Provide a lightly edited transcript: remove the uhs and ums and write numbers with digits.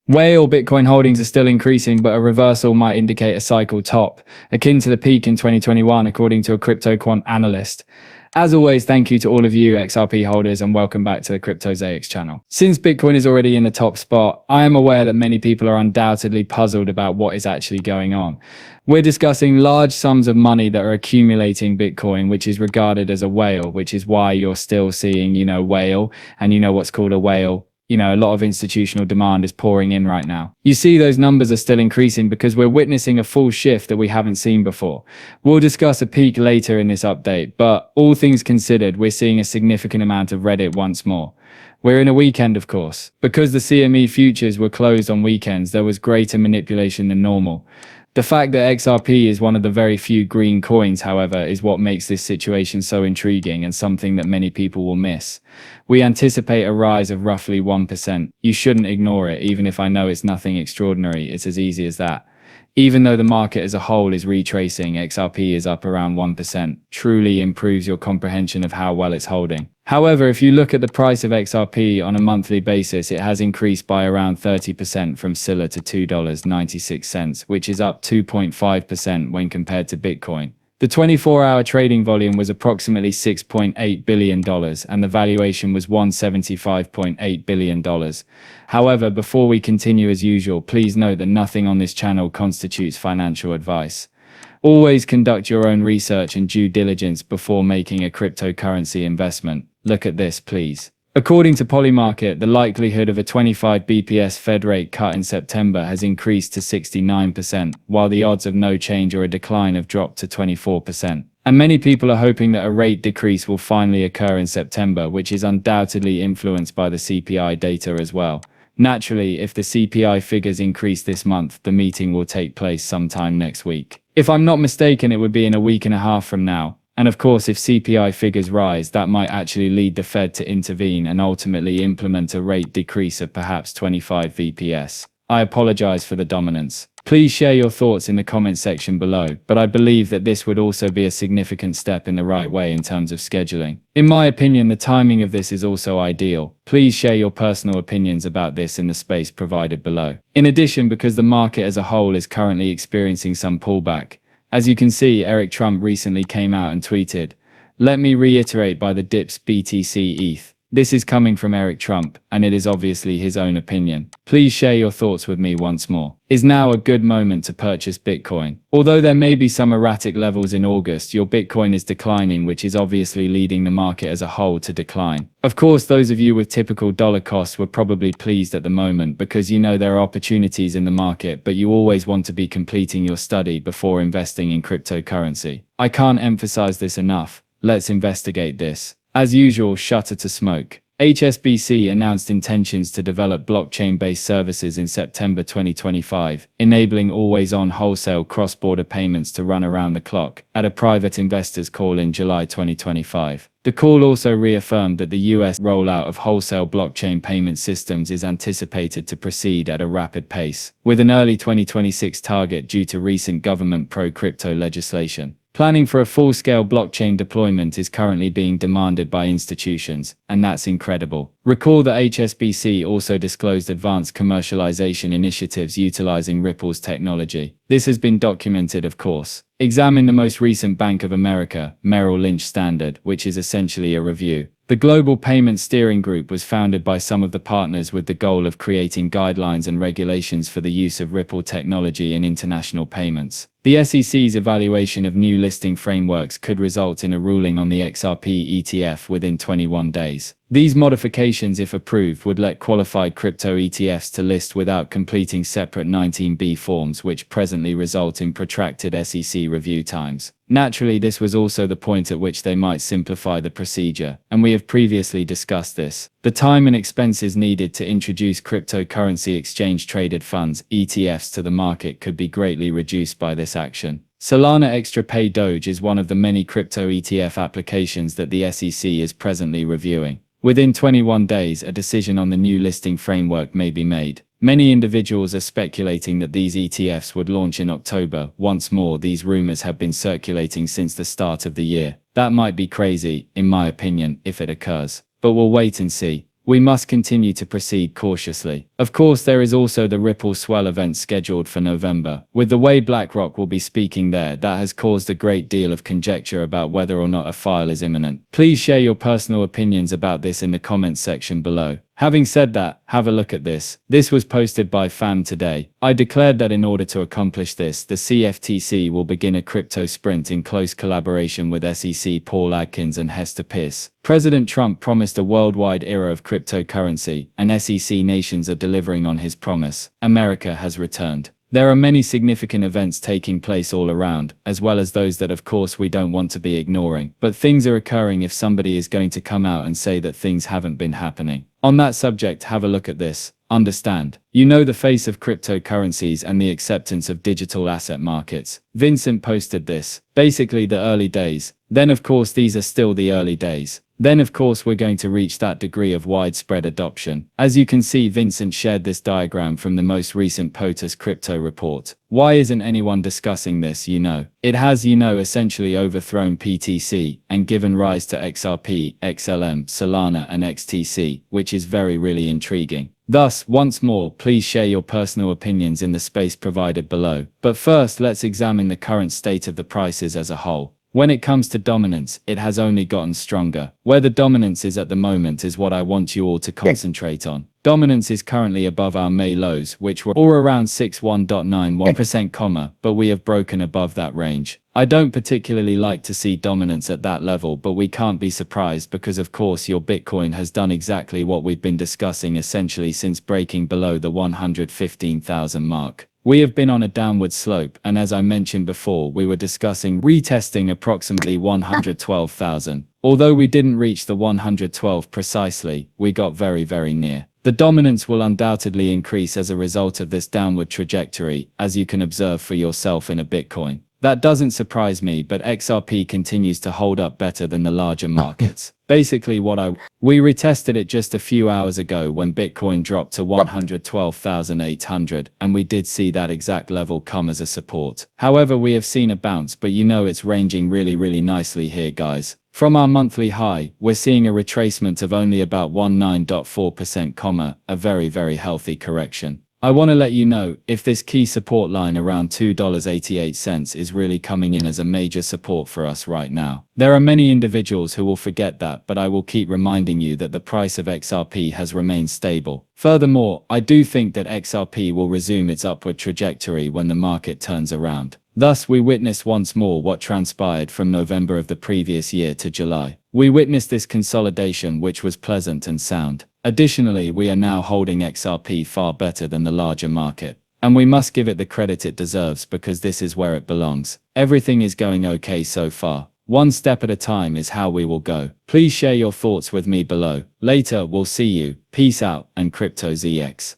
Whale Bitcoin holdings are still increasing, but a reversal might indicate a cycle top, akin to the peak in 2021, according to a crypto quant analyst. As always, thank you to all of you XRP holders and welcome back to the CryptoZaix channel. Since Bitcoin is already in the top spot, I am aware that many people are undoubtedly puzzled about what is actually going on. We're discussing large sums of money that are accumulating Bitcoin, which is regarded as a whale, which is why you're still seeing, whale, and you know what's called a whale. A lot of institutional demand is pouring in right now. You see, those numbers are still increasing because we're witnessing a full shift that we haven't seen before. We'll discuss a peak later in this update, but all things considered, we're seeing a significant amount of Reddit once more. We're in a weekend, of course. Because the CME futures were closed on weekends, there was greater manipulation than normal. The fact that XRP is one of the very few green coins, however, is what makes this situation so intriguing and something that many people will miss. We anticipate a rise of roughly 1%. You shouldn't ignore it, even if I know it's nothing extraordinary. It's as easy as that. Even though the market as a whole is retracing, XRP is up around 1%. Truly improves your comprehension of how well it's holding. However, if you look at the price of XRP on a monthly basis, it has increased by around 30% from SILA to $2.96, which is up 2.5% when compared to Bitcoin. The 24-hour trading volume was approximately $6.8 billion, and the valuation was $175.8 billion. However, before we continue as usual, please note that nothing on this channel constitutes financial advice. Always conduct your own research and due diligence before making a cryptocurrency investment. Look at this, please. According to Polymarket, the likelihood of a 25 BPS Fed rate cut in September has increased to 69%, while the odds of no change or a decline have dropped to 24%. And many people are hoping that a rate decrease will finally occur in September, which is undoubtedly influenced by the CPI data as well. Naturally, if the CPI figures increase this month, the meeting will take place sometime next week. If I'm not mistaken, it would be in a week and a half from now. And of course, if CPI figures rise, that might actually lead the Fed to intervene and ultimately implement a rate decrease of perhaps 25 VPS. I apologize for the dominance. Please share your thoughts in the comment section below, but I believe that this would also be a significant step in the right way in terms of scheduling. In my opinion, the timing of this is also ideal. Please share your personal opinions about this in the space provided below. In addition, because the market as a whole is currently experiencing some pullback, as you can see, Eric Trump recently came out and tweeted, "Let me reiterate by the dips BTC ETH." This is coming from Eric Trump, and it is obviously his own opinion. Please share your thoughts with me once more. Is now a good moment to purchase Bitcoin? Although there may be some erratic levels in August, your Bitcoin is declining, which is obviously leading the market as a whole to decline. Of course, those of you with typical dollar costs were probably pleased at the moment because you know there are opportunities in the market, but you always want to be completing your study before investing in cryptocurrency. I can't emphasize this enough. Let's investigate this. As usual, shutter to smoke. HSBC announced intentions to develop blockchain-based services in September 2025, enabling always-on wholesale cross-border payments to run around the clock, at a private investors call in July 2025. The call also reaffirmed that the US rollout of wholesale blockchain payment systems is anticipated to proceed at a rapid pace, with an early 2026 target due to recent government pro-crypto legislation. Planning for a full-scale blockchain deployment is currently being demanded by institutions, and that's incredible. Recall that HSBC also disclosed advanced commercialization initiatives utilizing Ripple's technology. This has been documented, of course. Examine the most recent Bank of America, Merrill Lynch standard, which is essentially a review. The Global Payment Steering Group was founded by some of the partners with the goal of creating guidelines and regulations for the use of Ripple technology in international payments. The SEC's evaluation of new listing frameworks could result in a ruling on the XRP ETF within 21 days. These modifications, if approved, would let qualified crypto ETFs to list without completing separate 19B forms, which presently result in protracted SEC review times. Naturally, this was also the point at which they might simplify the procedure, and we have previously discussed this. The time and expenses needed to introduce cryptocurrency exchange-traded funds, ETFs, to the market could be greatly reduced by this action. Solana Xrp Doge is one of the many crypto ETF applications that the SEC is presently reviewing. Within 21 days, a decision on the new listing framework may be made. Many individuals are speculating that these ETFs would launch in October. Once more, these rumors have been circulating since the start of the year. That might be crazy, in my opinion, if it occurs. But we'll wait and see. We must continue to proceed cautiously. Of course, there is also the Ripple Swell event scheduled for November. With the way BlackRock will be speaking there, that has caused a great deal of conjecture about whether or not a file is imminent. Please share your personal opinions about this in the comments section below. Having said that, have a look at this. This was posted by Fan today. I declared that in order to accomplish this, the CFTC will begin a crypto sprint in close collaboration with SEC Paul Adkins and Hester Peirce. President Trump promised a worldwide era of cryptocurrency, and SEC nations are delivering on his promise. America has returned. There are many significant events taking place all around, as well as those that of course we don't want to be ignoring. But things are occurring if somebody is going to come out and say that things haven't been happening. On that subject, have a look at this. Understand. You know the face of cryptocurrencies and the acceptance of digital asset markets. Vincent posted this. Basically the early days. Then of course these are still the early days. Then of course we're going to reach that degree of widespread adoption. As you can see, Vincent shared this diagram from the most recent POTUS crypto report. Why isn't anyone discussing this? It has essentially overthrown PTC and given rise to XRP, XLM, Solana and XTC, which is really intriguing. Thus, once more, please share your personal opinions in the space provided below. But first, let's examine the current state of the prices as a whole. When it comes to dominance, it has only gotten stronger. Where the dominance is at the moment is what I want you all to concentrate on. Dominance is currently above our May lows, which were all around 61.91%, but we have broken above that range. I don't particularly like to see dominance at that level, but we can't be surprised because of course your Bitcoin has done exactly what we've been discussing essentially since breaking below the 115,000 mark. We have been on a downward slope, and as I mentioned before, we were discussing retesting approximately 112,000. Although we didn't reach the 112 precisely, we got very near. The dominance will undoubtedly increase as a result of this downward trajectory, as you can observe for yourself in a Bitcoin. That doesn't surprise me, but XRP continues to hold up better than the larger markets. Basically we retested it just a few hours ago when Bitcoin dropped to 112,800, and we did see that exact level come as a support. However, we have seen a bounce, but it's ranging really nicely here, guys. From our monthly high, we're seeing a retracement of only about 19.4%, a very healthy correction. I want to let you know, if this key support line around $2.88 is really coming in as a major support for us right now. There are many individuals who will forget that, but I will keep reminding you that the price of XRP has remained stable. Furthermore, I do think that XRP will resume its upward trajectory when the market turns around. Thus, we witnessed once more what transpired from November of the previous year to July. We witnessed this consolidation, which was pleasant and sound. Additionally, we are now holding XRP far better than the larger market. And we must give it the credit it deserves because this is where it belongs. Everything is going okay so far. One step at a time is how we will go. Please share your thoughts with me below. Later, we'll see you. Peace out and CryptoZX.